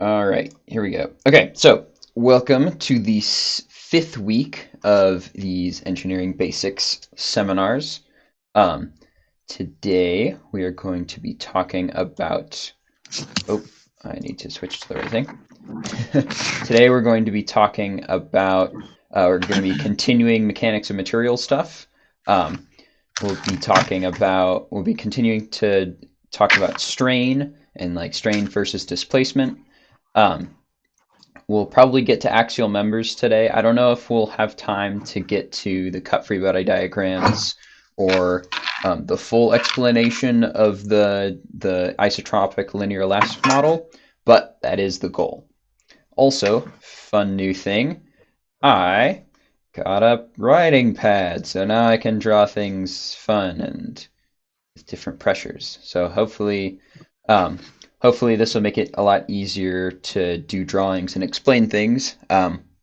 All right, here we go. Okay, so welcome to the fifth week of these engineering basics seminars. Um, Today we are going to be talking about. Oh, I need to switch to the right thing. Today we're going to be talking about. We're going to be continuing mechanics of materials stuff. Um, We'll be continuing to talk about strain and like strain versus displacement. Um, We'll probably get to axial members today. I don't know if we'll have time to get to the cut-free body diagrams or the full explanation of the isotropic linear elastic model, but that is the goal. Also, fun new thing, I got a writing pad, so now I can draw things fun and with different pressures. So um, hopefully this will make it a lot easier to do drawings and explain things.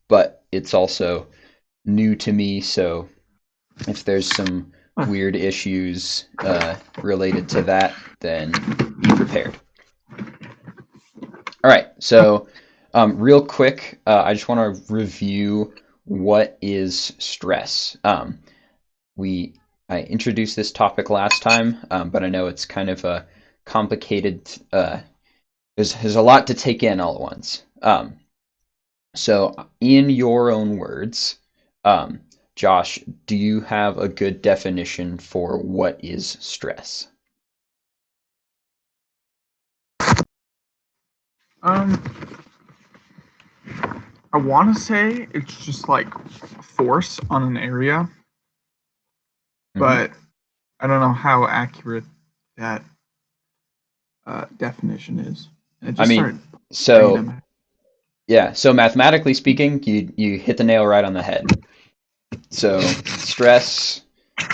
But it's also new to me, so if there's some weird issues related to that, then be prepared. All right, so real quick, I just want to review what is stress. We I introduced this topic last time, but I know it's kind of a complicated. There's a lot to take in all at once. So, in your own words, um, Josh, do you have a good definition for what is stress? Um, I want to say it's just like force on an area, Hmm. but I don't know how accurate that definition is. And it I just mean, started brain in so my. yeah, so mathematically speaking, you hit the nail right on the head. So stress,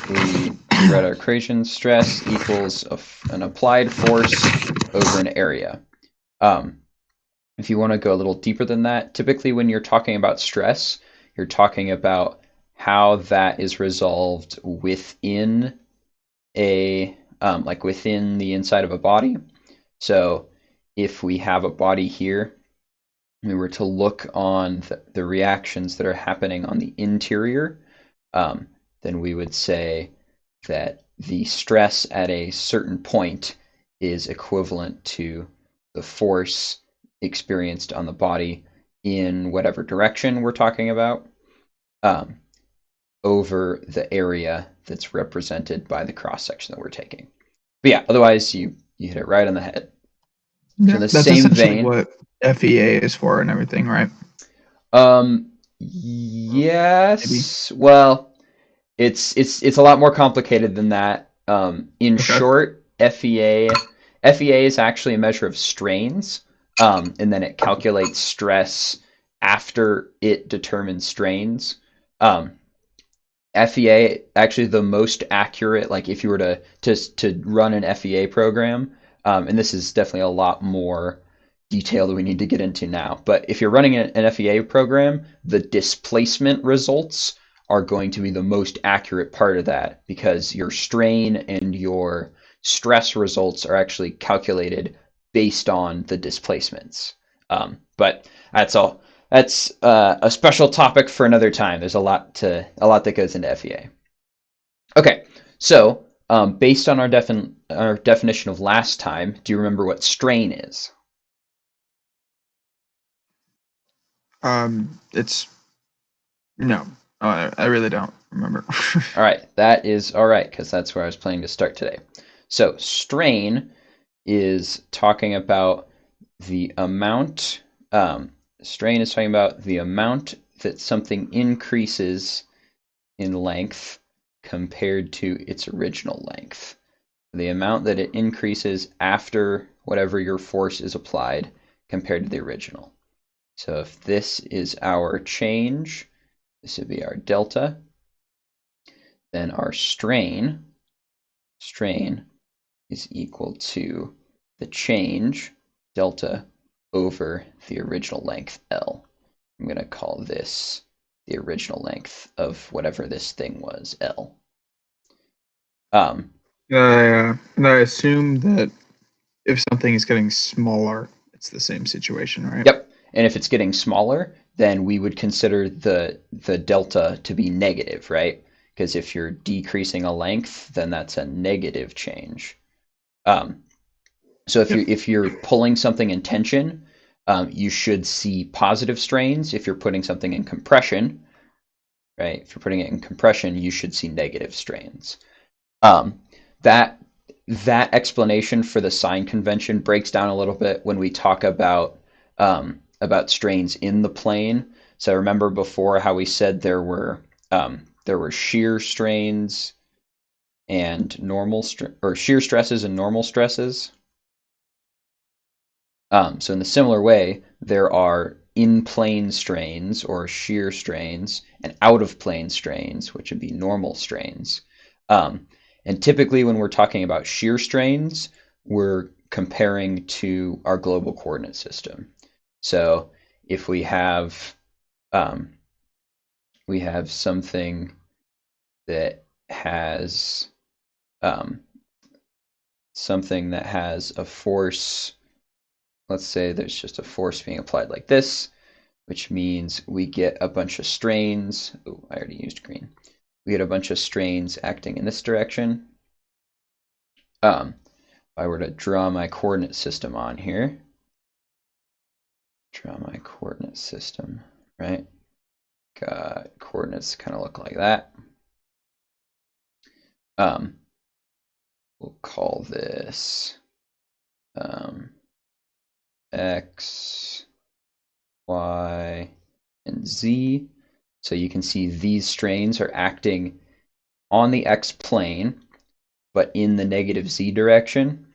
we read our equation. Stress equals an applied force over an area. Um, if you want to go a little deeper than that, typically when you're talking about stress, you're talking about how that is resolved within like within the inside of a body. So if we have a body here, we were to look on the reactions that are happening on the interior, um, then we would say that the stress at a certain point is equivalent to the force experienced on the body in whatever direction we're talking about, um, over the area that's represented by the cross section that we're taking. But yeah, otherwise you hit it right on the head. So in Yeah, the that's same essentially vein, what FEA is for and everything, right? Maybe. yes, well, it's a lot more complicated than that. In Okay. short, FEA is actually a measure of strains, and then it calculates stress after it determines strains. Um, FEA actually the most accurate. Like if you were to run an FEA program, and this is definitely a lot more detail that we need to get into now. But if you're running an FEA program, the displacement results are going to be the most accurate part of that because your strain and your stress results are actually calculated based on the displacements. But that's all. That's a special topic for another time. There's a lot that goes into FEA. Okay, so based on our definition of last time, do you remember what strain is? It's no, I really don't remember. All right, that is all right because that's where I was planning to start today. So strain is talking about the amount. Strain is talking about the amount that something increases in length compared to its original length. The amount that it increases after whatever your force is applied compared to the original. So if this is our change, this would be our delta, then our strain is equal to the change, delta, over the original length, L. I'm going to call this the original length of whatever this thing was, L. And I assume that if something is getting smaller, it's the same situation, right? Yep. And if it's getting smaller, then we would consider the delta to be negative, right? Because if you're decreasing a length, then that's a negative change. Um, so Yep. if you're pulling something in tension, you should see positive strains. If you're putting something in compression, right? If you're putting it in compression, you should see negative strains. Um, that that explanation for the sign convention breaks down a little bit when we talk about strains in the plane. So remember before how we said there were shear strains and or shear stresses and normal stresses. So in the similar way, there are in-plane strains or shear strains and out-of-plane strains, which would be normal strains. Um, and typically when we're talking about shear strains, we're comparing to our global coordinate system. So if um, we have something that has um, a force, let's say there's just a force being applied like this, which means we get a bunch of strains. Oh, I already used green. We get a bunch of strains acting in this direction. If I were to draw my coordinate system on here, draw my coordinate system, right? Got coordinates kind of look like that. We'll call this X, Y, and Z. So you can see these strains are acting on the X plane, but in the negative Z direction,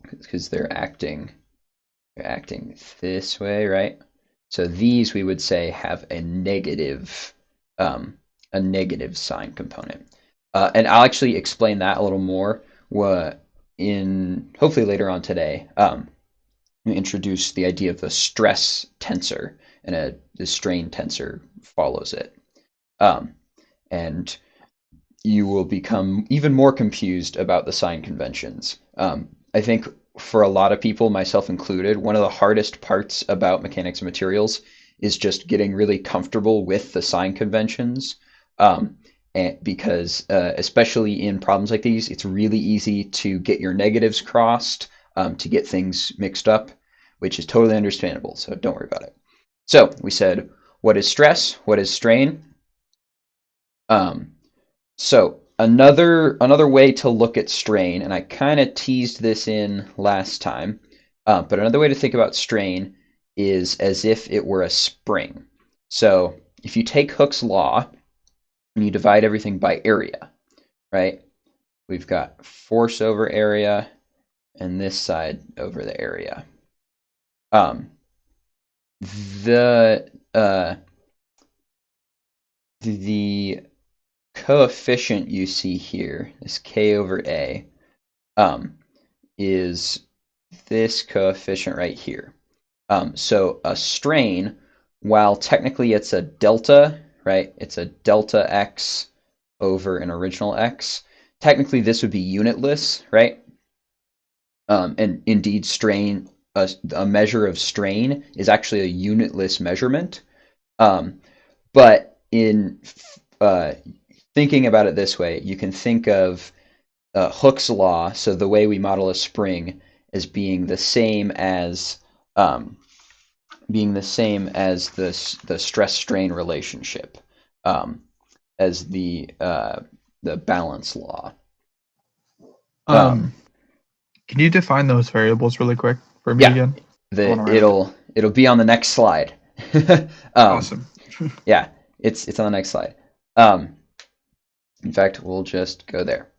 because they're acting this way, right? So these we would say have a negative sign component. And I'll actually explain that a little more in hopefully later on today. Introduce the idea of the stress tensor, and the strain tensor follows it. And you will become even more confused about the sign conventions. I think for a lot of people, myself included, one of the hardest parts about mechanics of materials is just getting really comfortable with the sign conventions. And because especially in problems like these, it's really easy to get your negatives crossed, to get things mixed up, which is totally understandable. So don't worry about it. So we said, what is stress? What is strain? So another way to look at strain, and I kind of teased this in last time, but another way to think about strain is as if it were a spring. So if you take Hooke's law and you divide everything by area, right? We've got force over area and this side over the area. The the coefficient you see here, this k over a, is this coefficient right here. So a strain, while technically it's a delta, right? It's a delta x over an original x. Technically, this would be unitless, right? And indeed, a measure of strain is actually a unitless measurement. But in thinking about it this way, you can think of Hooke's law, so the way we model a spring, as being the same as the stress strain relationship, as the balance law. Can you define those variables really quick for me Yeah, again? it'll be on the next slide. Awesome. Yeah, it's on the next slide. In fact, we'll just go there.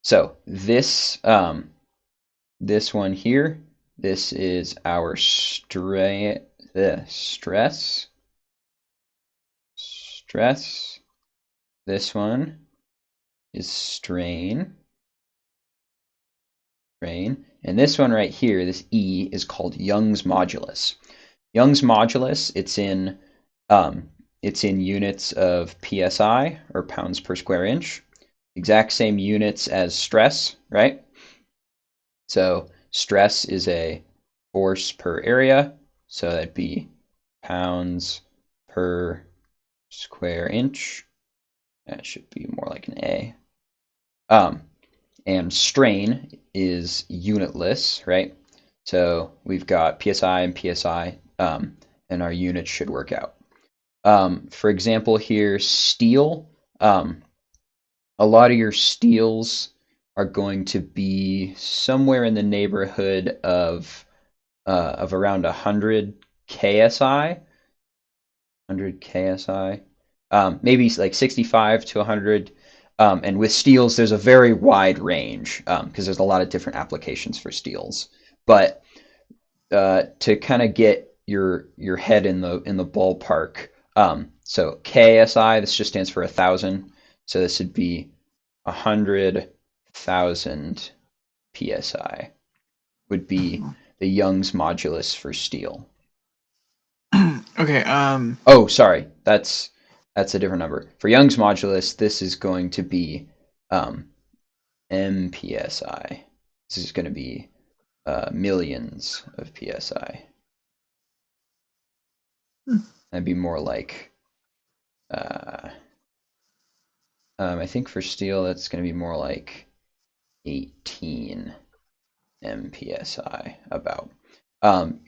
So this one here, this is our stress. This one is strain. And this one right here, this E, is called Young's modulus. Young's modulus, it's in units of psi, or pounds per square inch. Exact same units as stress, right? So stress is a force per area. So that'd be pounds per square inch. That should be more like an A. And strain is unitless, right? So we've got PSI and PSI, and our units should work out. For example, here, steel. A lot of your steels are going to be somewhere in the neighborhood of around 100 KSI, 100 KSI, maybe like 65 to 100. And with steels, there's a very wide range because there's a lot of different applications for steels. But to kind of get your head in the ballpark, so KSI, this just stands for 1,000. So this would be 100,000 PSI would be the Young's modulus for steel. Okay. Oh, sorry, that's a different number. For Young's modulus, this is going to be MPSI. This is going to be millions of PSI. That'd be more like, I think for steel, that's going to be more like 18 MPSI about.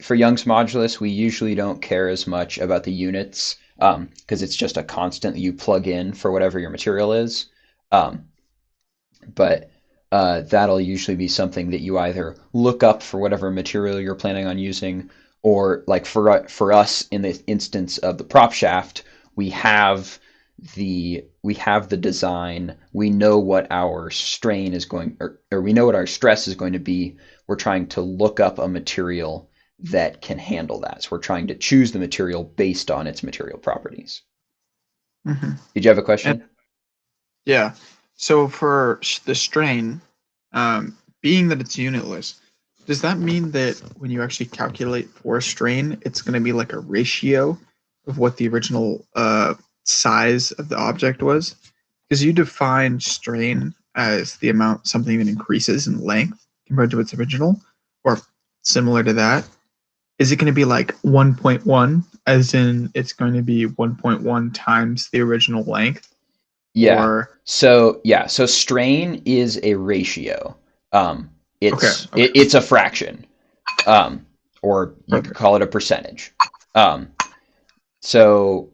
For Young's modulus, we usually don't care as much about the units because it's just a constant that you plug in for whatever your material is. But that'll usually be something that you either look up for whatever material you're planning on using, or like for us in the instance of the prop shaft, we have the design. We know what our strain is going, or we know what our stress is going to be. We're trying to look up a material that can handle that. So we're trying to choose the material based on its material properties. Mm-hmm. Did you have a question? Yeah. So for the strain, being that it's unitless, does that mean that when you actually calculate for a strain, it's going to be like a ratio of what the original size of the object was? Because you define strain as the amount something that increases in length compared to its original, or similar to that. Is it going to be like 1.1, as in it's going to be 1.1 times the original length? Yeah. Or So strain is a ratio. It's okay. it's a fraction, or you could Perfect. call it a percentage. Um, so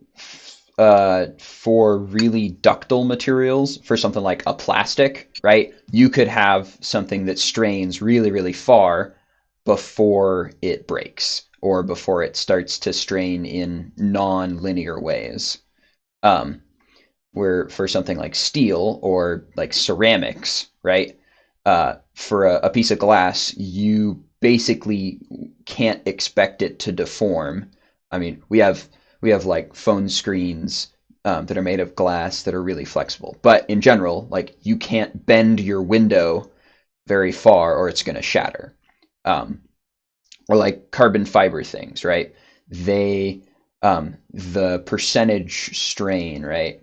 for really ductile materials, for something like a plastic, right? You could have something that strains really, really far before it breaks or before it starts to strain in non-linear ways. Um, where for something like steel or like ceramics, right? For a piece of glass, you basically can't expect it to deform. I mean, we have like phone screens that are made of glass that are really flexible, but in general, like you can't bend your window very far or it's going to shatter. Or like carbon fiber things, right? They the percentage strain, right?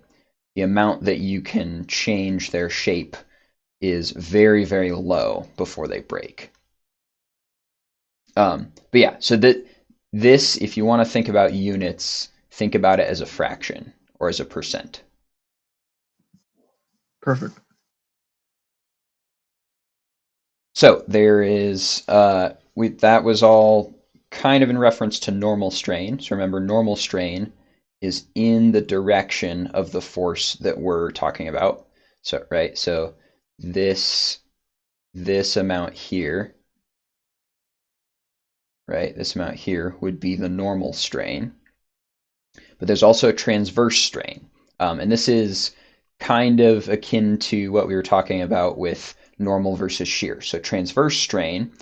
The amount that you can change their shape is very, very low before they break. But yeah, so this, if you want to think about units, think about it as a fraction or as a percent. Perfect. So there is, that was all kind of in reference to normal strain. So remember, normal strain is in the direction of the force that we're talking about. So, right, so this amount here, right, this amount here would be the normal strain. But there's also a transverse strain. And this is kind of akin to what we were talking about with normal versus shear. So transverse strain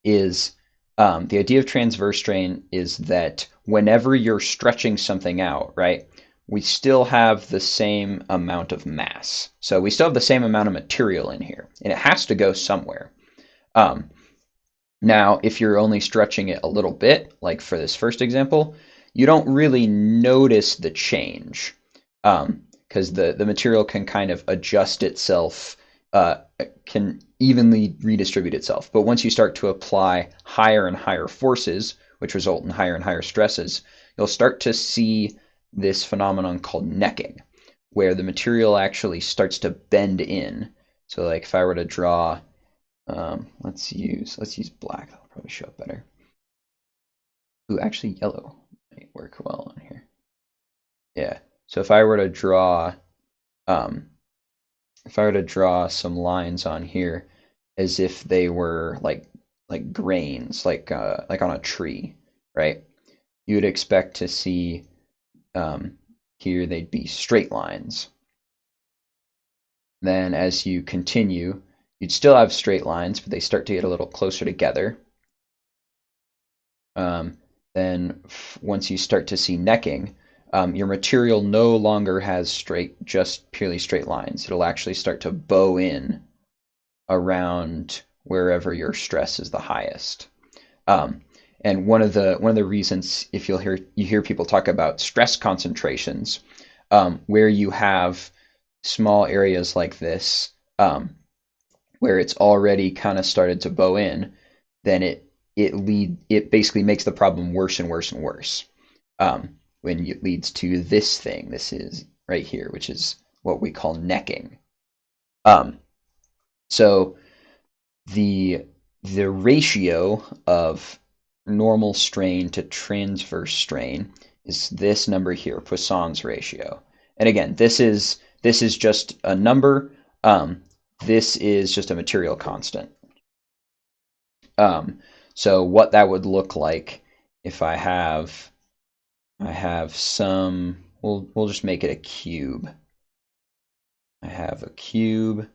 is, the idea of transverse strain is that whenever you're stretching something out, right, we still have the same amount of mass. So we still have the same amount of material in here, and it has to go somewhere. Now, if you're only stretching it a little bit, like for this first example, you don't really notice the change because the material can kind of adjust itself, can evenly redistribute itself. But once you start to apply higher and higher forces, which result in higher and higher stresses, you'll start to see this phenomenon called necking, where the material actually starts to bend in. So like if I were to draw, let's use black, that'll probably show up better. Ooh, actually yellow might work well on here. Yeah. So if I were to draw some lines on here as if they were like grains, like on a tree, right? You would expect to see here they'd be straight lines. Then as you continue, you'd still have straight lines, but they start to get a little closer together. Then once you start to see necking, your material no longer has just purely straight lines. It'll actually start to bow in around wherever your stress is the highest. And one of the reasons, if you hear people talk about stress concentrations, where you have small areas like this, where it's already kind of started to bow in, then it basically makes the problem worse and worse and worse. When it leads to this thing, this is right here, which is what we call necking. So the ratio of normal strain to transverse strain is this number here, Poisson's ratio. And again, this is just a number. This is just a material constant. So what that would look like if I have some, we'll just make it a cube. I have a cube.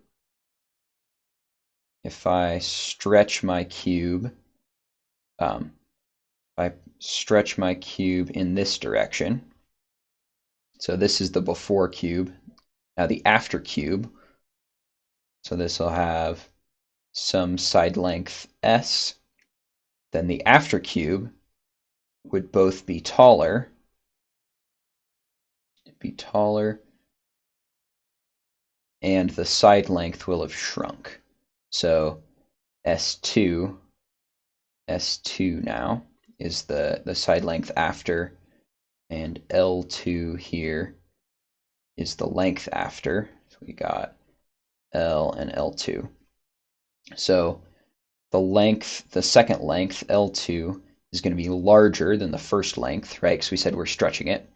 If I stretch my cube, I stretch my cube in this direction. So this is the before cube. Now the after cube. So this will have some side length s. Then the after cube would both be taller. And the side length will have shrunk. So S2 now is the side length after, and L2 here is the length after. So we got L and L2. So the second length, L2, is going to be larger than the first length, right? Because we said we're stretching it.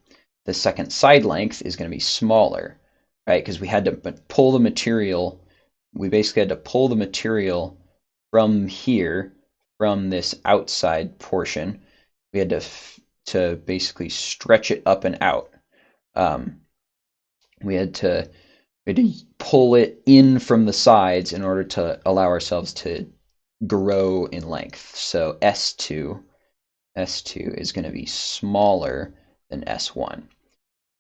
The second side length is going to be smaller, right? Because we had to pull the material. We basically had to pull the material from here, from this outside portion. We had to basically stretch it up and out. We had to pull it in from the sides in order to allow ourselves to grow in length. So S2 is going to be smaller than S1.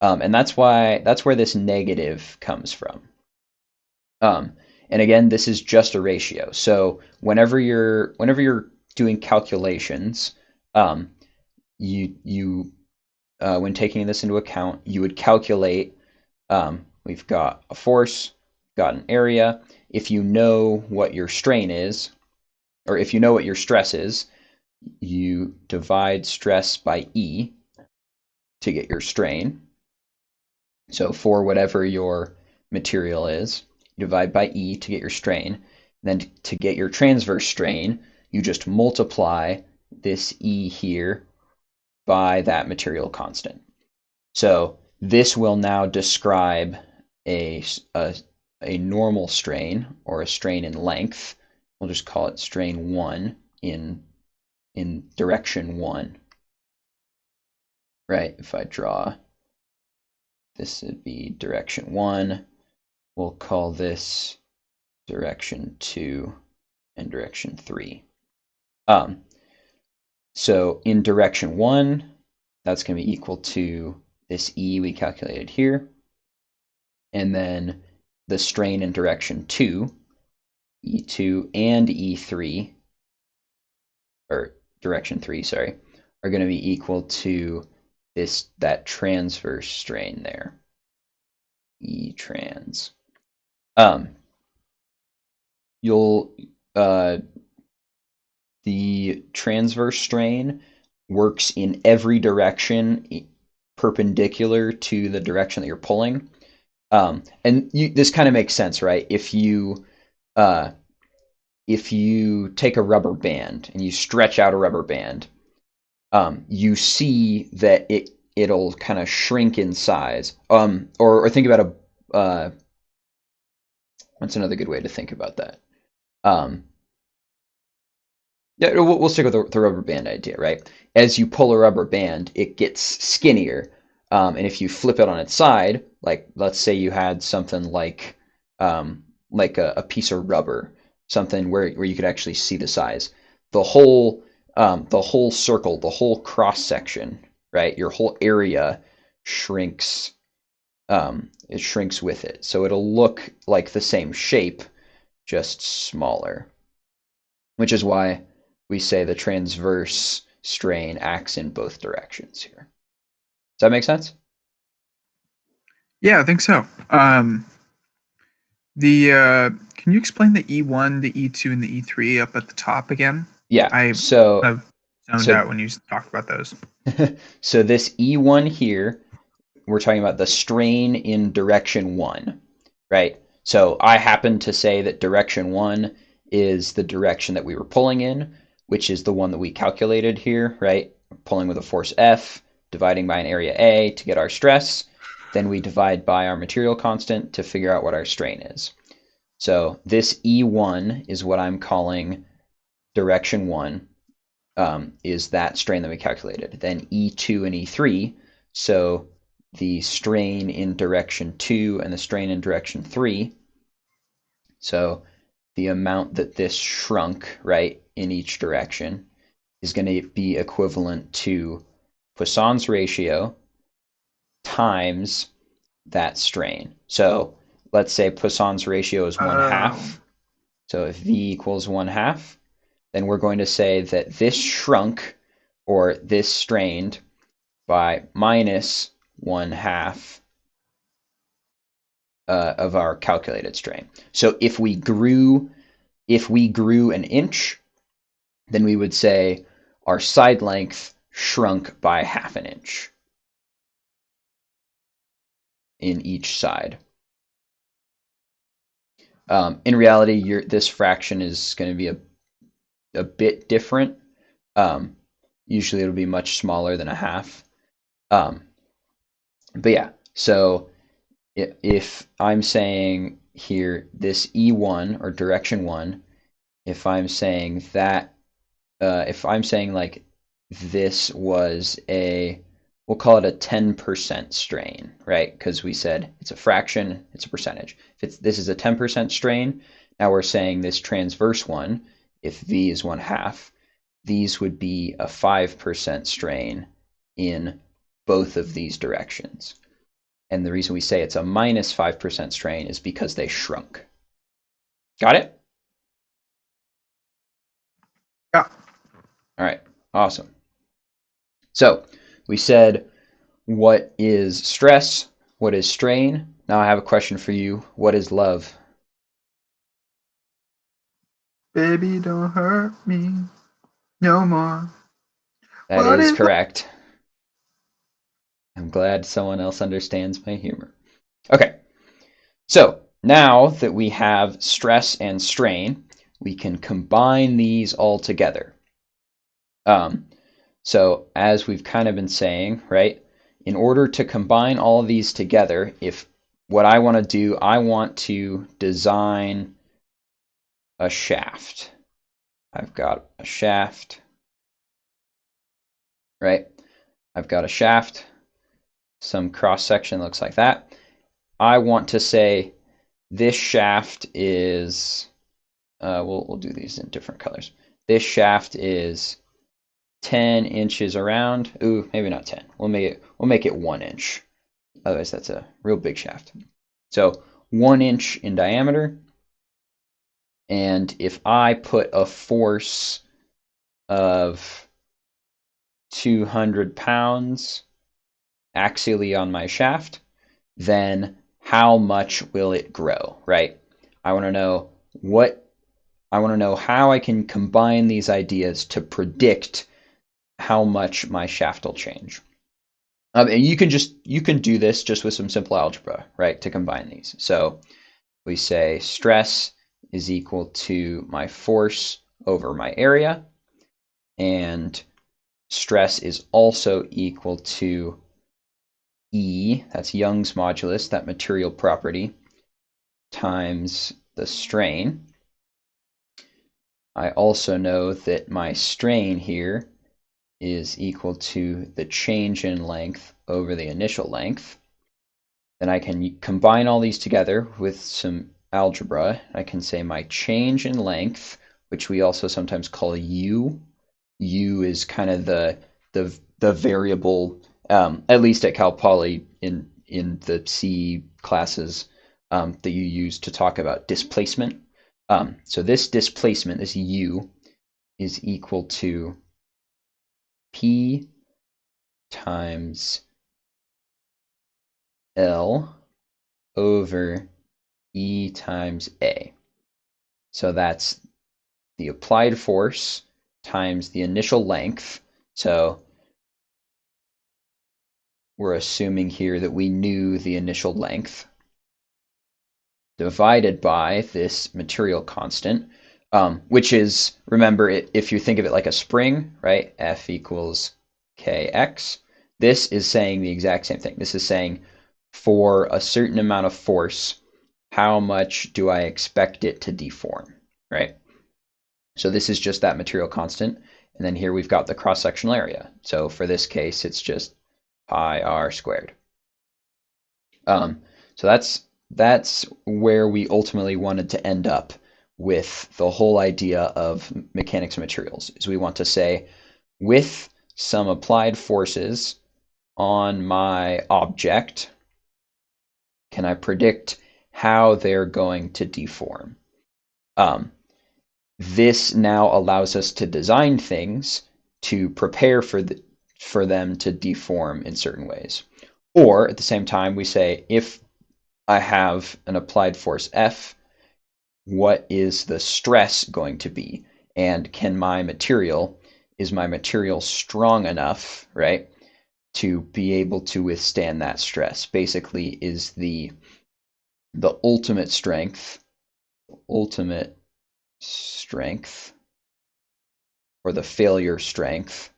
And that's where this negative comes from. And again, this is just a ratio. So whenever you're doing calculations, you when taking this into account, you would calculate. We've got a force, got an area. If you know what your strain is, or if you know what your stress is, you divide stress by E to get your strain. So for whatever your material is, you divide by E to get your strain. And then to get your transverse strain, you just multiply this E here by that material constant. So this will now describe a normal strain, or a strain in length. We'll just call it strain 1 in direction 1. Right? If I draw, this would be direction 1. We'll call this direction 2 and direction 3. So in direction 1, that's going to be equal to this E we calculated here. And then the strain in direction 2, E2 and E3, or direction 3, sorry, are going to be equal to that transverse strain there, E trans. you'll the transverse strain works in every direction perpendicular to the direction that you're pulling. This kind of makes sense, right? Uh, if you take a rubber band and you stretch out a rubber band, you see that it'll kind of shrink in size. Or think about what's another good way to think about that? Um, Yeah, we'll stick with the rubber band idea, right? As you pull a rubber band, it gets skinnier. And if you flip it on its side, like let's say you had something like a piece of rubber, something where you could actually see the size, the whole circle, the whole cross section, right? Your whole area shrinks. It shrinks with it, so it'll look like the same shape, just smaller, which is why we say the transverse strain acts in both directions here. Does that make sense? Yeah, I think so. The Can you explain the E1, the E2, and the E3 up at the top again? Yeah. I So have zoned so out when you talked about those. so this E1 here, we're talking about the strain in direction one, right? So I happen to say that direction one is the direction that we were pulling in, which is the one that we calculated here, right? Pulling with a force F, dividing by an area A to get our stress. Then we divide by our material constant to figure out what our strain is. So this E1 is what I'm calling direction one, is that strain that we calculated. Then E2 and E3, so the strain in direction 2 and the strain in direction 3. So the amount that this shrunk, right, in each direction is going to be equivalent to Poisson's ratio times that strain. So let's say Poisson's ratio is 1 Oh, half. So if V equals 1 half, then we're going to say that this shrunk or this strained by minus 1 half of our calculated strain. So if we grew an inch, then we would say our side length shrunk by half an inch in each side. In reality, this fraction is going to be a bit different. Um, Usually it'll be much smaller than a half. Um, but yeah, so if I'm saying here this E1 or direction one, if I'm saying that, if I'm saying like this was we'll call it a 10% strain, right? Because we said it's a fraction, it's a percentage. If this is a 10% strain, now we're saying this transverse one, if V is 1 half, these would be a 5% strain in both of these directions. And the reason we say it's a minus 5% strain is because they shrunk. Got it? yeah. All right, awesome. So we said, what is stress? What is strain? Now I have a question for you. What is love? Baby, don't hurt me no more. That What is is that? correct. I'm glad someone else understands my humor. Okay, so now that we have stress and strain, we can combine these all together. Um, so as we've kind of been saying, right, in order to combine all of these together, if what I want to do, I want to design a shaft. I've got a shaft, right? I've got a shaft, some cross section looks like that. I want to say this shaft is, we'll do these in different colors. This shaft is 10 inches around. Ooh, maybe not 10. We'll make it 1 inch. Otherwise, that's a real big shaft. So 1 inch in diameter. And if I put a force of 200 pounds axially on my shaft, then how much will it grow, right? I want to know what I want to know how I can combine these ideas to predict how much my shaft will change. And you can do this just with some simple algebra, right, to combine these. So we say stress is equal to my force over my area, and stress is also equal to E, that's Young's modulus, that material property, times the strain. I also know that my strain here is equal to the change in length over the initial length. Then I can combine all these together with some algebra. I can say my change in length, which we also sometimes call U. U is kind of the variable, at least at Cal Poly in the C classes that you use to talk about displacement. So this displacement, this U, is equal to P times L over E times A. So that's the applied force times the initial length. So we're assuming here that we knew the initial length, divided by this material constant, which is, remember, if you think of it like a spring, right? F equals kx. This is saying the exact same thing. This is saying for a certain amount of force, how much do I expect it to deform, right? So this is just that material constant. And then here we've got the cross-sectional area. So for this case, it's just pi r squared. So that's where we ultimately wanted to end up with the whole idea of mechanics of materials, is we want to say, with some applied forces on my object, can I predict how they're going to deform? This now allows us to design things to prepare for them to deform in certain ways. Or at the same time, we say, if I have an applied force F, what is the stress going to be? And is my material strong enough, right, to be able to withstand that stress? Basically, is the ultimate strength, or the failure strength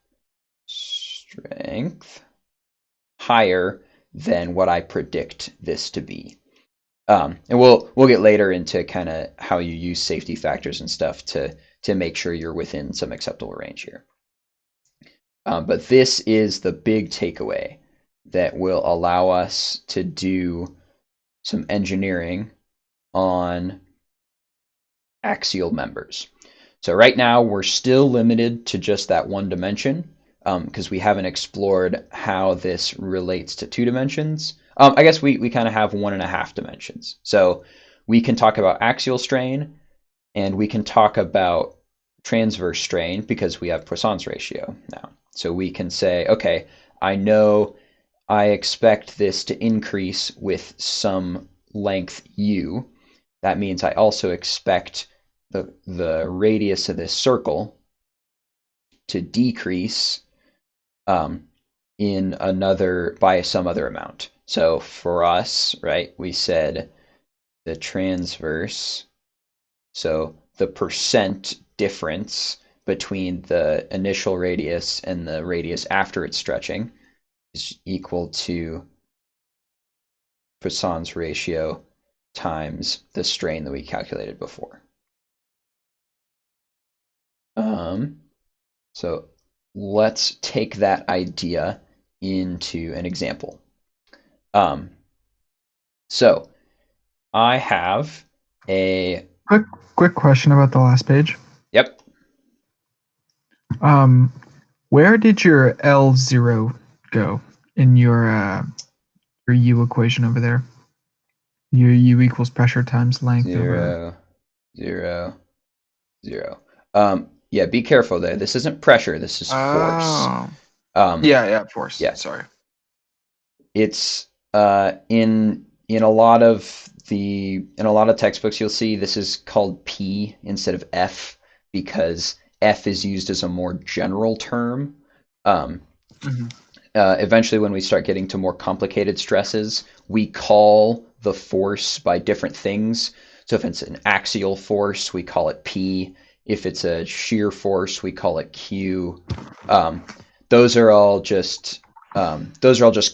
higher than what I predict this to be. And we'll get later into kind of how you use safety factors and stuff to make sure you're within some acceptable range here. But this is the big takeaway that will allow us to do some engineering on axial members. So right now we're still limited to just that one dimension because we haven't explored how this relates to 2 dimensions. I guess we kind of have 1.5 dimensions. So we can talk about axial strain, and we can talk about transverse strain because we have Poisson's ratio now. So we can say, okay, I know I expect this to increase with some length u. That means I also expect the radius of this circle to decrease by some other amount. So for us, right, we said the transverse, so the percent difference between the initial radius and the radius after it's stretching is equal to Poisson's ratio times the strain that we calculated before. So let's take that idea into an example. So I have a quick question about the last page. Yep. Where did your L0 go in your U equation over there? Your U equals pressure times length 0, 0, 0. Yeah, be careful there. This isn't pressure. This is force. Force. Yeah. Sorry. It's in a lot of in a lot of textbooks you'll see this is called P instead of F because F is used as a more general term. Um, Mm-hmm. Eventually, when we start getting to more complicated stresses, we call the force by different things. So if it's an axial force, we call it P. If it's a shear force, we call it Q. Um, those are all just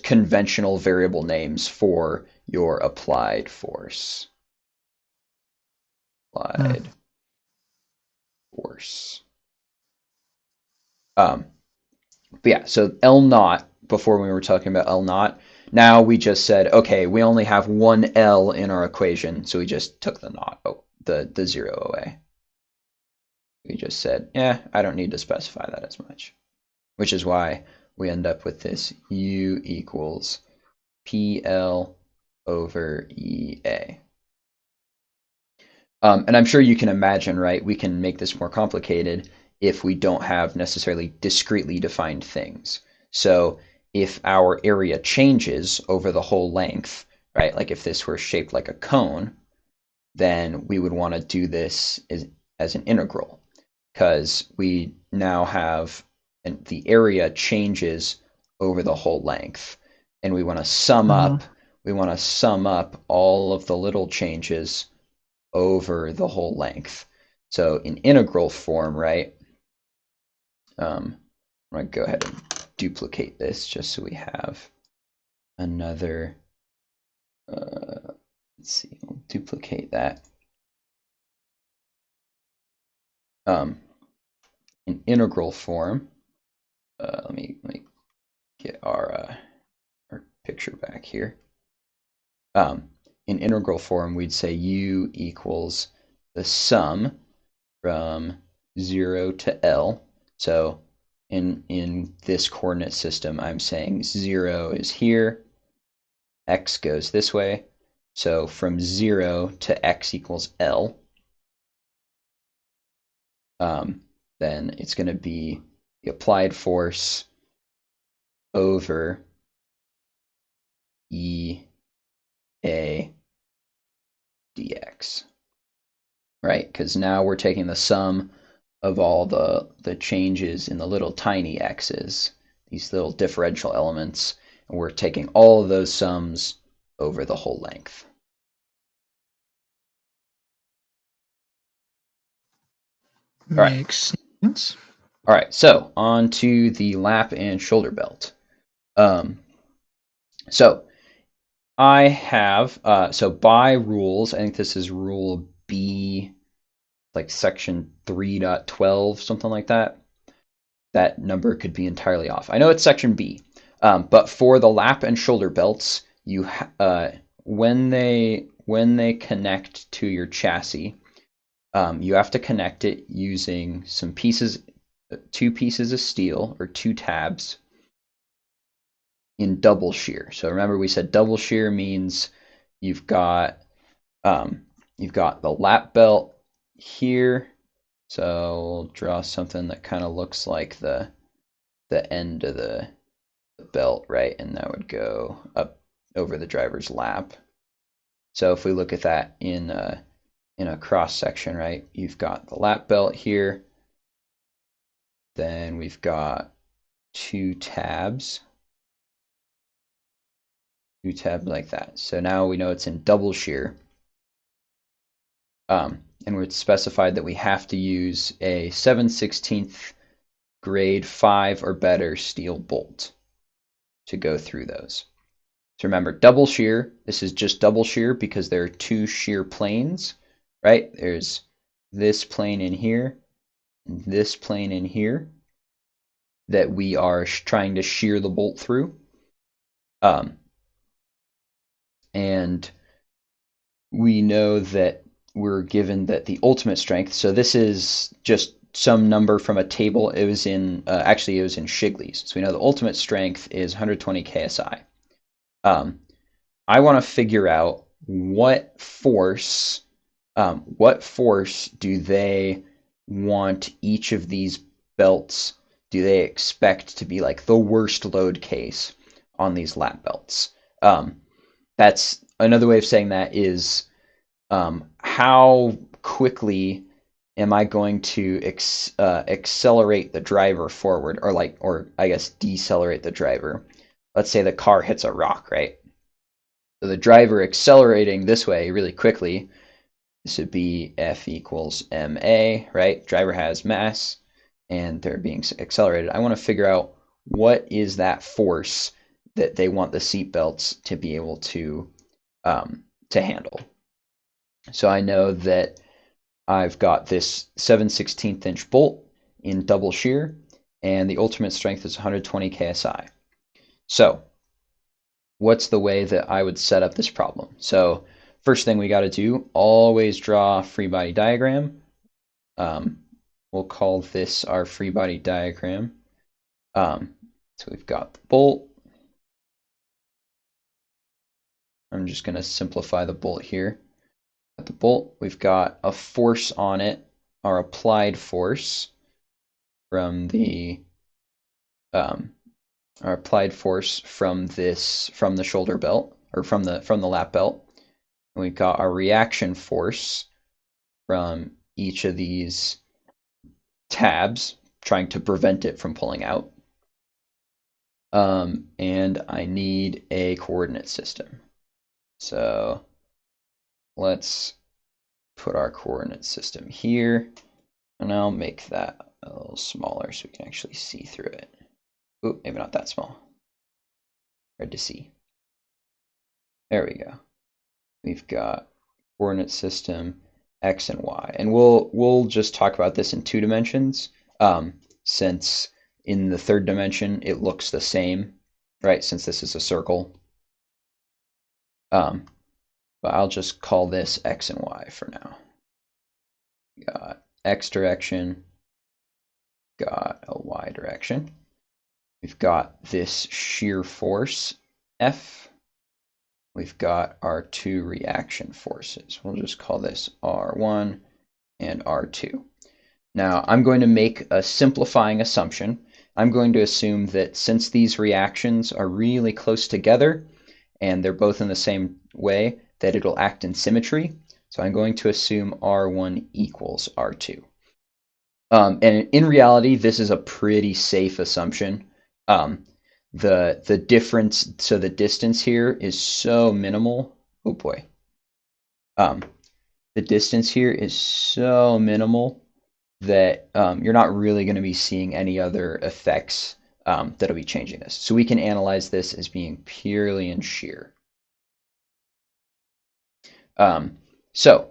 conventional variable names for your applied force. Applied force. But yeah, so L naught, before we were talking about L naught, now we just said, okay, we only have one L in our equation, so we just took the naught, the zero away. We just said, yeah, I don't need to specify that as much, which is why we end up with this U equals PL over EA. And I'm sure you can imagine, right? We can make this more complicated if we don't have necessarily discretely defined things. So if our area changes over the whole length, right? Like if this were shaped like a cone, then we would want to do this as an integral because we now have the area changes over the whole length, and we want to sum Mm-hmm. up. We want to sum up all of the little changes over the whole length. So in integral form, right? I'm going to go ahead and duplicate this just so we have another. Let's see, I'll duplicate that. In integral form, let me get our picture back here. In integral form, we'd say U equals the sum from 0 to L. So in this coordinate system, I'm saying 0 is here, x goes this way. So from 0 to x equals L, then it's going to be the applied force over E A dx, right? Because now we're taking the sum of all the changes in the little tiny x's, these little differential elements, and we're taking all of those sums over the whole length. All right. Makes sense. All right, so on to the lap and shoulder belt. So I have, so by rules, I think this is rule B, like section 3.12, something like that. That number could be entirely off. I know it's section B, but for the lap and shoulder belts, you when they connect to your chassis, you have to connect it using some pieces, 2 pieces of steel or 2 tabs in double shear. So remember, we said double shear means you've got the lap belt here. So we'll draw something that kind of looks like the end of the belt, right? And that would go up over the driver's lap. So if we look at that in a cross section, right? You've got the lap belt here. Then we've got 2 tabs. 2 tabs like that. So now we know it's in double shear. And we're specified that we have to use a 7/16 grade 5 or better steel bolt to go through those. So remember, double shear, this is just double shear because there are 2 shear planes, right? There's this plane in here and this plane in here that we are trying to shear the bolt through. And we know that we're given that the ultimate strength, so this is just some number from a table. It was in, actually it was in Shigley's. So we know the ultimate strength is 120 KSI. I want to figure out what force do they want each of these belts, do they expect to be like the worst load case on these lap belts? That's another way of saying that is how quickly am I going to accelerate the driver forward, or I guess decelerate the driver? Let's say the car hits a rock, right? So the driver accelerating this way really quickly, this would be F equals ma, right? Driver has mass, and they're being accelerated. I want to figure out what is that force that they want the seat belts to be able to handle. So I know that I've got this 7/16 inch bolt in double shear, and the ultimate strength is 120 KSI. So what's the way that I would set up this problem? So first thing we got to do, always draw a free body diagram. We'll call this our free body diagram. So we've got the bolt. I'm just going to simplify the bolt here. At the bolt, we've got a force on it, our applied force from the our applied force from the shoulder belt, or from the lap belt. And we've got our reaction force from each of these tabs, trying to prevent it from pulling out. And I need a coordinate system. So let's put our coordinate system here, and I'll make that a little smaller so we can actually see through it. Ooh, maybe not that small. Hard to see. There we go. We've got coordinate system x and y, and we'll just talk about this in 2 dimensions, since in the 3rd dimension it looks the same, right? Since this is a circle. But I'll just call this x and y for now. We got x direction, got a y direction. We've got this shear force F. We've got our 2 reaction forces. We'll just call this R1 and R2. Now I'm going to make a simplifying assumption. I'm going to assume that since these reactions are really close together and they're both in the same way, that it'll act in symmetry. So I'm going to assume R1 equals R2. And in reality, this is a pretty safe assumption. The difference, so the distance here is so minimal. Oh boy. The distance here is so minimal that you're not really going to be seeing any other effects that'll be changing this. So we can analyze this as being purely in shear. So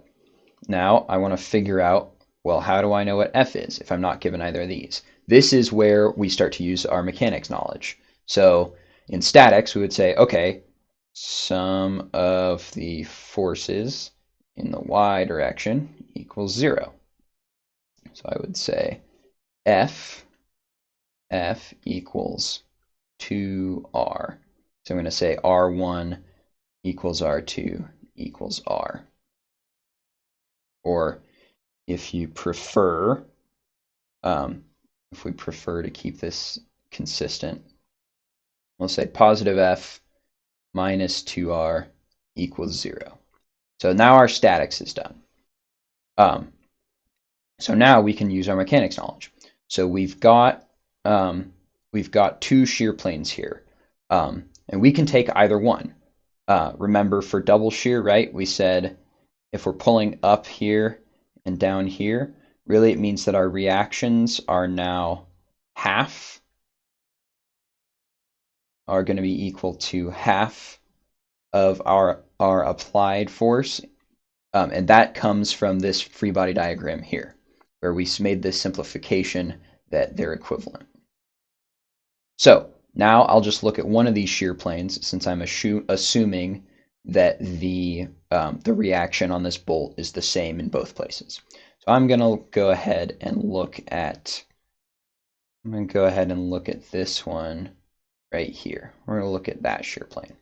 now I want to figure out, well, how do I know what F is if I'm not given either of these? This is where we start to use our mechanics knowledge. So in statics, we would say, okay, sum of the forces in the y direction equals 0. So I would say F equals 2R. So I'm going to say R1 equals R2 equals R. Or if you prefer, if we prefer to keep this consistent, we'll say positive F minus 2R equals 0. So now our statics is done. So now we can use our mechanics knowledge. So we've got 2 shear planes here, and we can take either one. Remember, for double shear, right? We said if we're pulling up here and down here, really it means that our reactions are now are going to be equal to half of our applied force, and that comes from this free body diagram here, where we made this simplification that they're equivalent. So now I'll just look at one of these shear planes, since I'm assuming that the reaction on this bolt is the same in both places. So I'm going to go ahead and look at this one right here. We're going to look at that shear plane.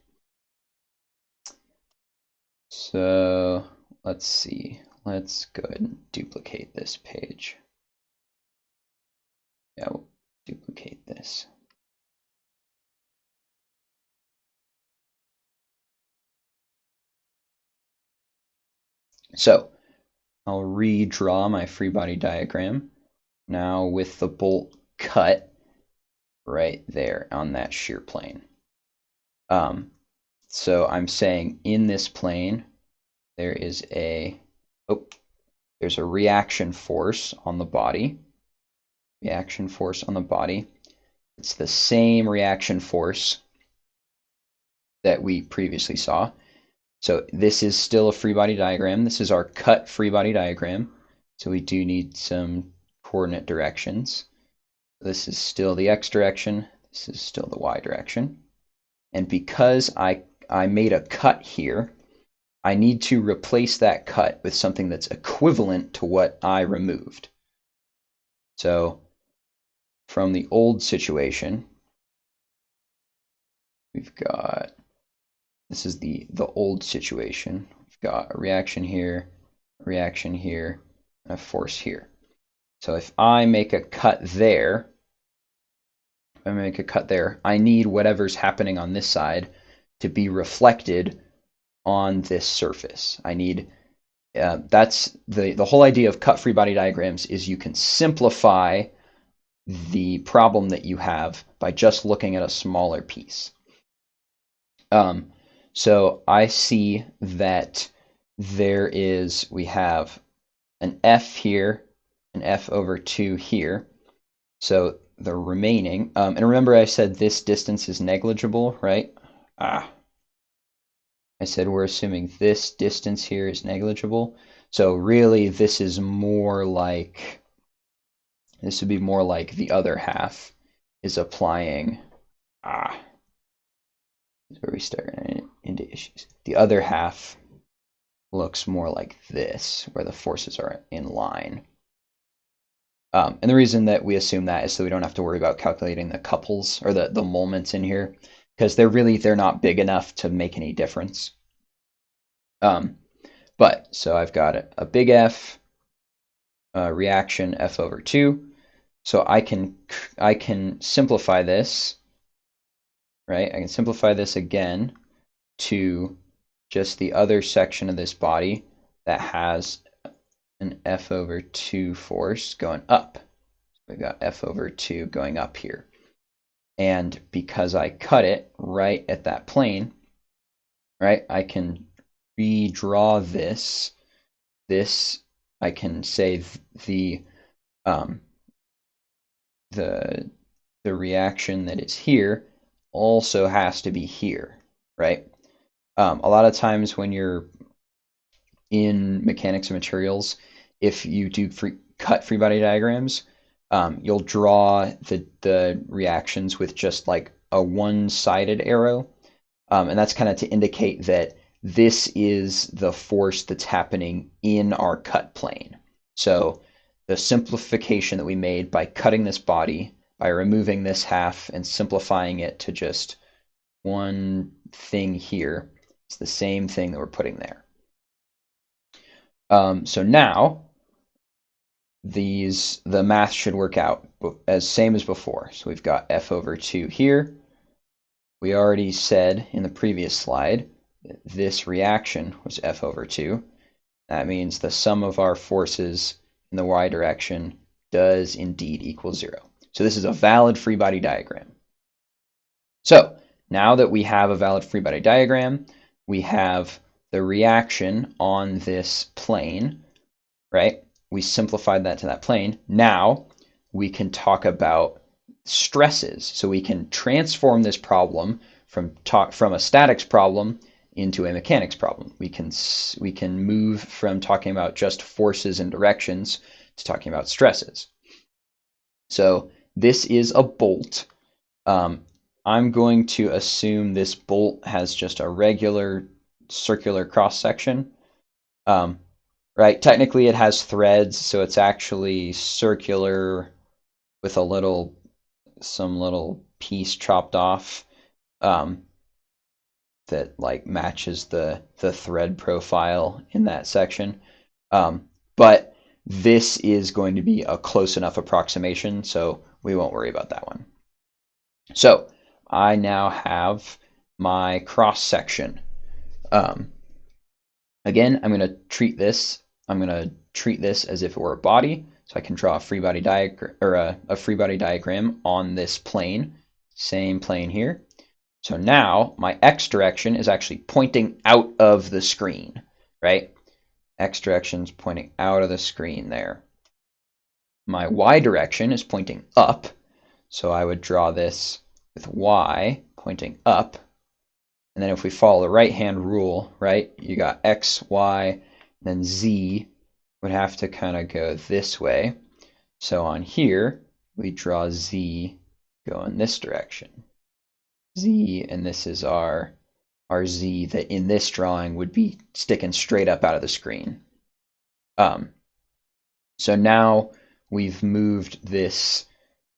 So let's see. Let's go ahead and duplicate this page. Yeah, we'll duplicate this. So I'll redraw my free body diagram now with the bolt cut right there on that shear plane. So I'm saying in this plane there is there's a reaction force on the body. Reaction force on the body. It's the same reaction force that we previously saw. So this is still a free body diagram. This is our cut free body diagram. So we do need some coordinate directions. This is still the x direction. This is still the y direction. And because I made a cut here, I need to replace that cut with something that's equivalent to what I removed. So from the old situation, we've got, this is the old situation. We've got a reaction here, and a force here. So if I make a cut there, I need whatever's happening on this side to be reflected on this surface. I need, that's the whole idea of cut free body diagrams, is you can simplify the problem that you have by just looking at a smaller piece. So I see that we have an F here, an F over 2 here. So the remaining, and remember I said this distance is negligible, right? I said we're assuming this distance here is negligible. So really this is more like, this would be more like the other half is applying, this is where we start running into issues. The other half looks more like this, where the forces are in line. And the reason that we assume that is so we don't have to worry about calculating the couples or the moments in here, because they're not big enough to make any difference. But so I've got a big F, reaction F over 2. So I can simplify this, right? I can simplify this again to just the other section of this body that has an F over 2 force going up. So we got F over 2 going up here. And because I cut it right at that plane, right, I can redraw this. This, I can say the reaction that is here also has to be here, right? A lot of times when you're in mechanics of materials, if you do cut free body diagrams, you'll draw the reactions with just like a one-sided arrow, and that's kind of to indicate that this is the force that's happening in our cut plane. So the simplification that we made by cutting this body, by removing this half and simplifying it to just one thing here, it's the same thing that we're putting there. So now the math should work out as same as before. So we've got F over 2 here. We already said in the previous slide that this reaction was F over 2. That means the sum of our forces in the y direction does indeed equal 0. So this is a valid free body diagram. So now that we have a valid free body diagram, we have the reaction on this plane, right? We simplified that to that plane. Now we can talk about stresses. So we can transform this problem from a statics problem into a mechanics problem. We can move from talking about just forces and directions to talking about stresses. So this is a bolt. I'm going to assume this bolt has just a regular circular cross section. Right, technically it has threads, so it's actually circular with some little piece chopped off that like matches the thread profile in that section. But this is going to be a close enough approximation, so we won't worry about that one. So I now have my cross section. Again, I'm going to treat this as if it were a body. So I can draw a free body diagram or a free body diagram on this plane, same plane here. So now my x direction is actually pointing out of the screen, right? X direction is pointing out of the screen there. My y direction is pointing up, so I would draw this with y pointing up. And then if we follow the right-hand rule, right, you got x, y, then z would have to kind of go this way. So on here, we draw z going this direction. Z, and this is our z that in this drawing would be sticking straight up out of the screen. So now we've moved this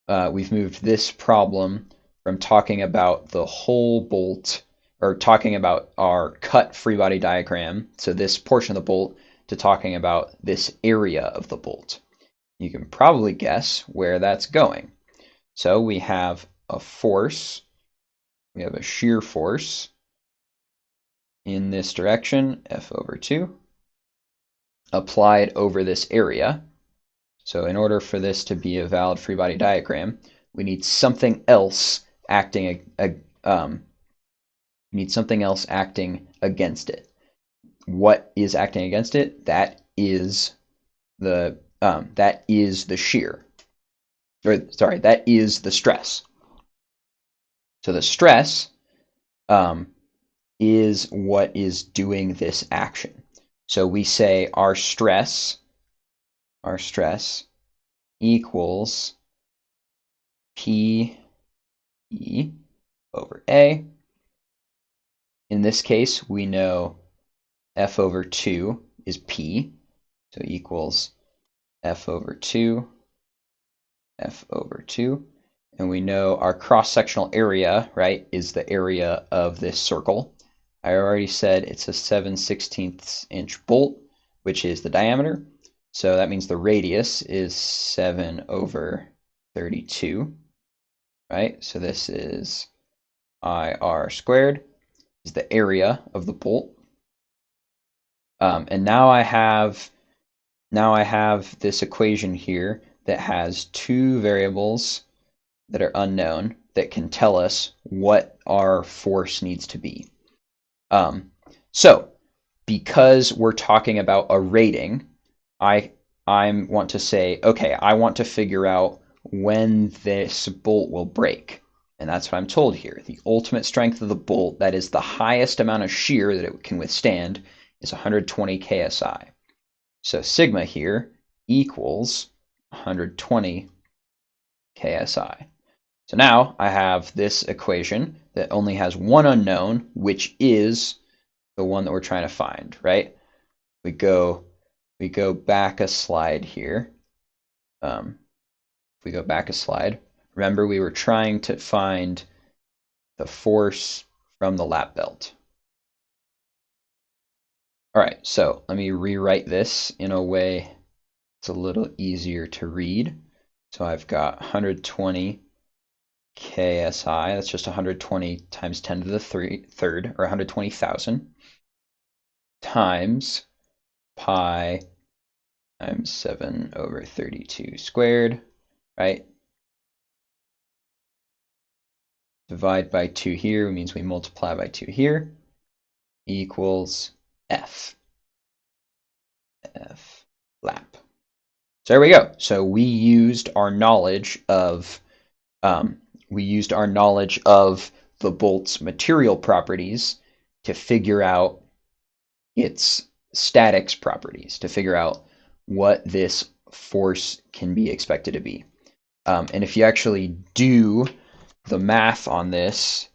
problem from talking about the whole bolt, or talking about our cut free body diagram, so this portion of the bolt, to talking about this area of the bolt. You can probably guess where that's going. So we have a force, we have a shear force in this direction, F over 2, applied over this area. So in order for this to be a valid free body diagram, we need something else acting against it. What is acting against it? That is the shear. Or sorry, that is the stress. So the stress is what is doing this action. So we say our stress equals P E over A. In this case, we know F over 2 is P, so equals F over 2, F over 2. And we know our cross-sectional area, right, is the area of this circle. I already said it's a 7/16 inch bolt, which is the diameter. So that means the radius is 7 over 32, right? So this is IR squared, is the area of the bolt. And now I have this equation here that has two variables that are unknown that can tell us what our force needs to be. So because we're talking about a rating, I want to say, okay, I want to figure out when this bolt will break. And that's what I'm told here. The ultimate strength of the bolt, that is the highest amount of shear that it can withstand, is 120 KSI. So sigma here equals 120 KSI. So now I have this equation that only has one unknown, which is the one that we're trying to find, right? We go back a slide here. If we go back a slide, remember we were trying to find the force from the lap belt. All right, so let me rewrite this in a way it's a little easier to read. So I've got 120 KSI, that's just 120 times 10 to the third, or 120,000, times pi times 7 over 32 squared, right? Divide by 2 here means we multiply by 2 here, equals F. F lap. So there we go. So we used our knowledge of the bolt's material properties to figure out its statics properties, to figure out what this force can be expected to be. And if you actually do the math on this,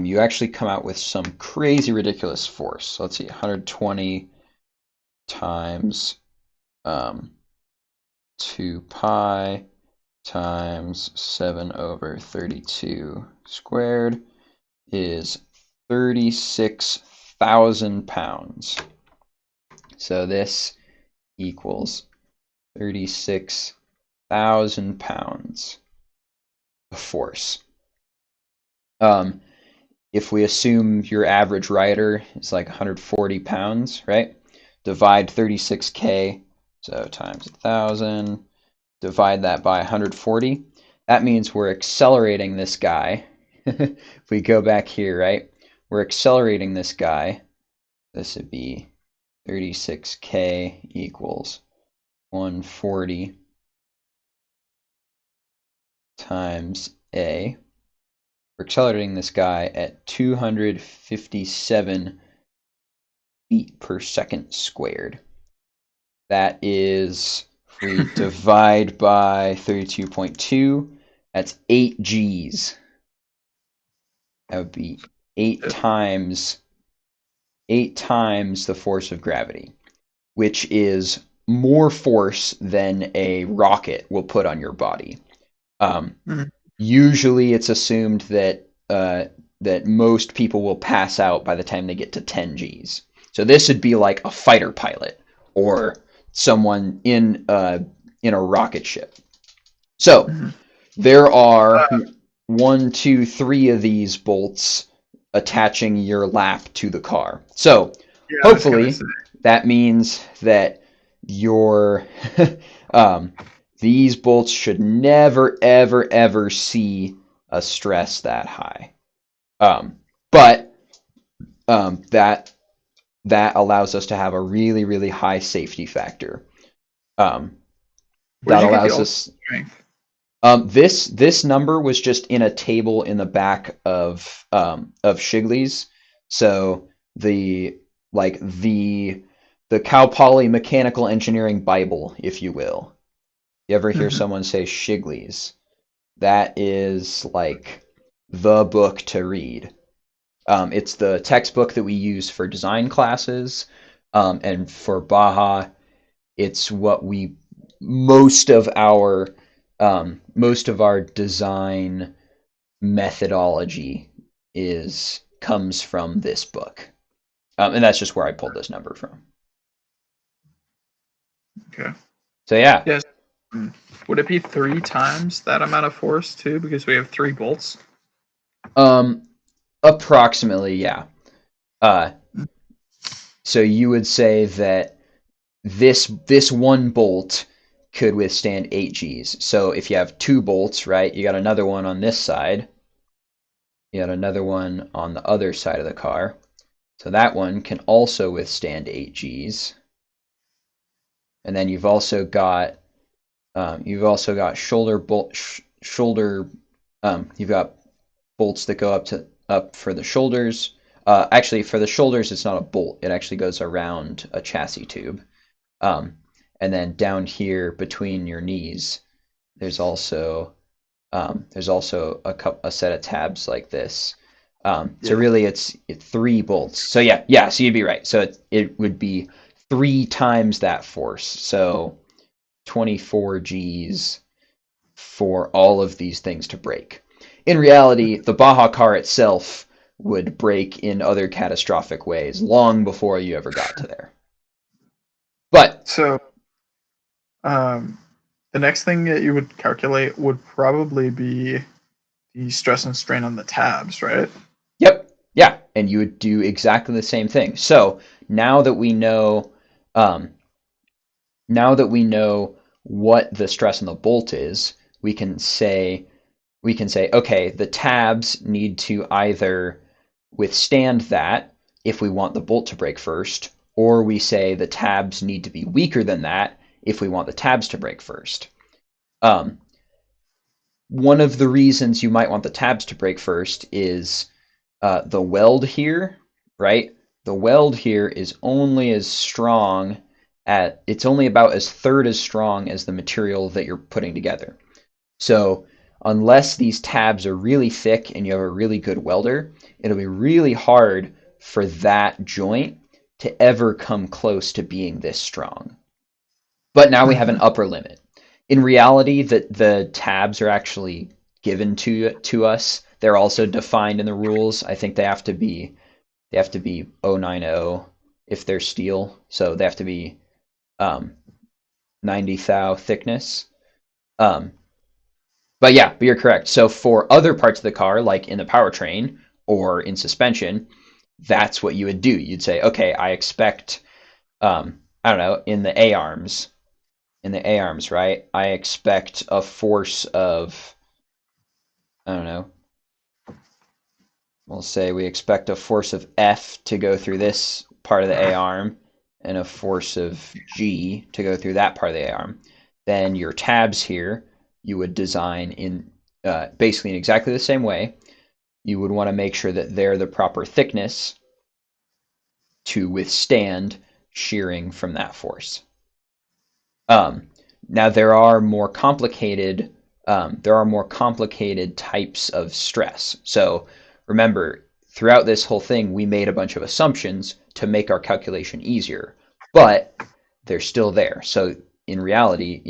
you actually come out with some crazy ridiculous force. So let's see, 120 times 2 pi times 7 over 32 squared is 36,000 pounds. So this equals 36,000 pounds of force. If we assume your average rider is like 140 pounds, right? divide 36K, so times 1,000, divide that by 140. That means we're accelerating this guy. If we go back here, right, we're accelerating this guy. This would be 36K equals 140 times A. We're accelerating this guy at 257 feet per second squared. That is, if we divide by 32.2, that's 8 Gs. That would be 8 times the force of gravity, which is more force than a rocket will put on your body. Usually it's assumed that that most people will pass out by the time they get to 10 Gs. So this would be like a fighter pilot or someone in a rocket ship. So there are 1, 2, 3 of these bolts attaching your lap to the car. So hopefully that means that your these bolts should never, ever, ever see a stress that high. But that allows us to have a really, really high safety factor. That allows us. This number was just in a table in the back of Shigley's. So the Cal Poly Mechanical Engineering Bible, if you will. You ever hear someone say Shigley's? That is like the book to read. It's the textbook that we use for design classes, and for Baja, it's what most of our design methodology comes from this book, and that's just where I pulled this number from. Okay. So yeah. Yes. Would it be 3 times that amount of force too, because we have 3 bolts? Approximately, yeah. So you would say that this one bolt could withstand 8 Gs. So if you have 2 bolts, right, you got another one on this side. You got another one on the other side of the car. So that one can also withstand 8 Gs. And then you've also got shoulder bolt you've got bolts that go up for the shoulders. Actually, for the shoulders, it's not a bolt. It actually goes around a chassis tube. And then down here between your knees, there's also a set of tabs like this. So really, it's 3 bolts. So yeah. So you'd be right. So it would be 3 times that force. So 24 Gs for all of these things to break. In reality, the Baja car itself would break in other catastrophic ways long before you ever got to there. But so the next thing that you would calculate would probably be the stress and strain on the tabs, right? Yep. Yeah. And you would do exactly the same thing. So now that we know what the stress on the bolt is, we can say, okay, the tabs need to either withstand that if we want the bolt to break first, or we say the tabs need to be weaker than that if we want the tabs to break first. One of the reasons you might want the tabs to break first is the weld here, right? The weld here is only as strong it's only about a third as strong as the material that you're putting together. So unless these tabs are really thick and you have a really good welder, it'll be really hard for that joint to ever come close to being this strong. But now we have an upper limit. In reality, the tabs are actually given to us. They're also defined in the rules. I think they have to be 090 if they're steel. So they have to be 90 thou thickness. But you're correct. So for other parts of the car, like in the powertrain or in suspension, that's what you would do. You'd say, okay, I expect I don't know, in the A arms, right? I expect a force of, I don't know, we'll say we expect a force of F to go through this part of the A arm and a force of G to go through that part of the A arm. Then your tabs here, you would design in basically in exactly the same way. You would want to make sure that they're the proper thickness to withstand shearing from that force. Um, Now there are more complicated types of stress. So remember, throughout this whole thing, we made a bunch of assumptions to make our calculation easier, but they're still there. So in reality,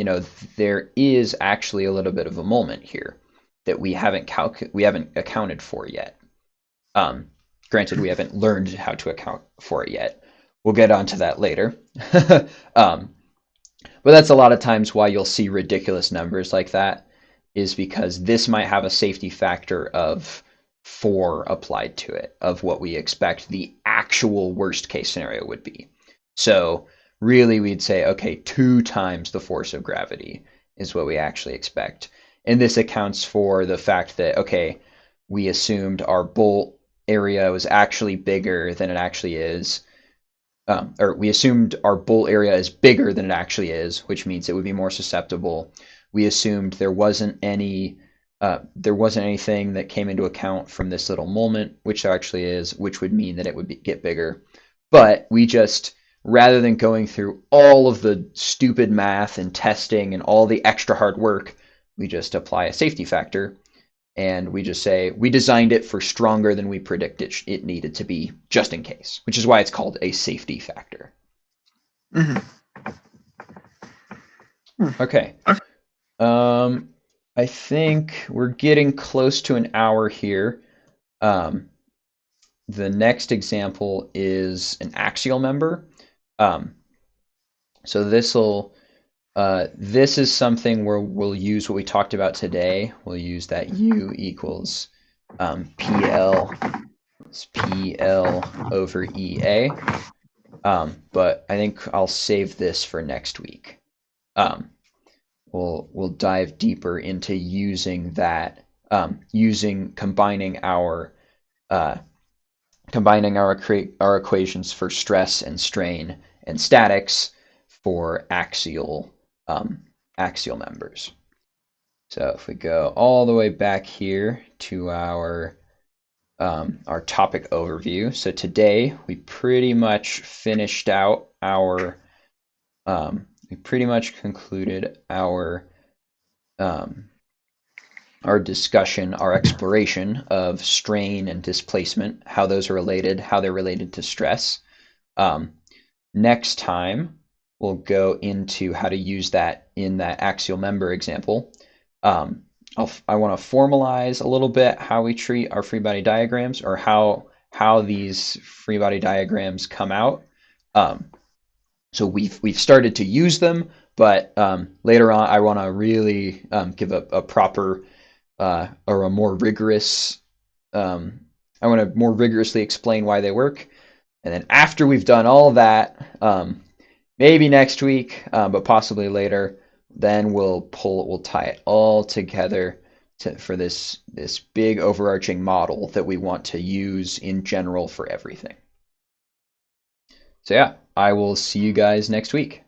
there is actually a little bit of a moment here that we haven't accounted for yet. Um, Granted, we haven't learned how to account for it yet. We'll get onto that later. um, but that's a lot of times why you'll see ridiculous numbers like that, is because this might have a safety factor of 4 applied to it, of what we expect the actual worst case scenario would be. So really we'd say, okay, 2 times the force of gravity is what we actually expect. And this accounts for the fact that, okay, we assumed our bolt area was actually bigger than it actually is, or we assumed our bolt area is bigger than it actually is, which means it would be more susceptible. We assumed there wasn't anything that came into account from this little moment, which there actually is, which would mean that it would get bigger. But we just, rather than going through all of the stupid math and testing and all the extra hard work, we just apply a safety factor, and we just say we designed it for stronger than we predicted it needed to be, just in case, which is why it's called a safety factor. Mm-hmm. Okay. I think we're getting close to an hour here. The next example is an axial member. So this is something where we'll use what we talked about today. We'll use that U equals PL over EA. But I think I'll save this for next week. We'll dive deeper into using that, combining our equations for stress and strain and statics for axial members. So if we go all the way back here to our topic overview. So today we pretty much finished out we pretty much concluded our discussion, our exploration of strain and displacement, how those are related, how they're related to stress. Next time, we'll go into how to use that in that axial member example. I want to formalize a little bit how we treat our free body diagrams, or how these free body diagrams come out. So we've started to use them, but later on I want to really give a proper or a more rigorous. I want to more rigorously explain why they work, and then after we've done all that, maybe next week, but possibly later, then we'll tie it all together for this big overarching model that we want to use in general for everything. So yeah, I will see you guys next week.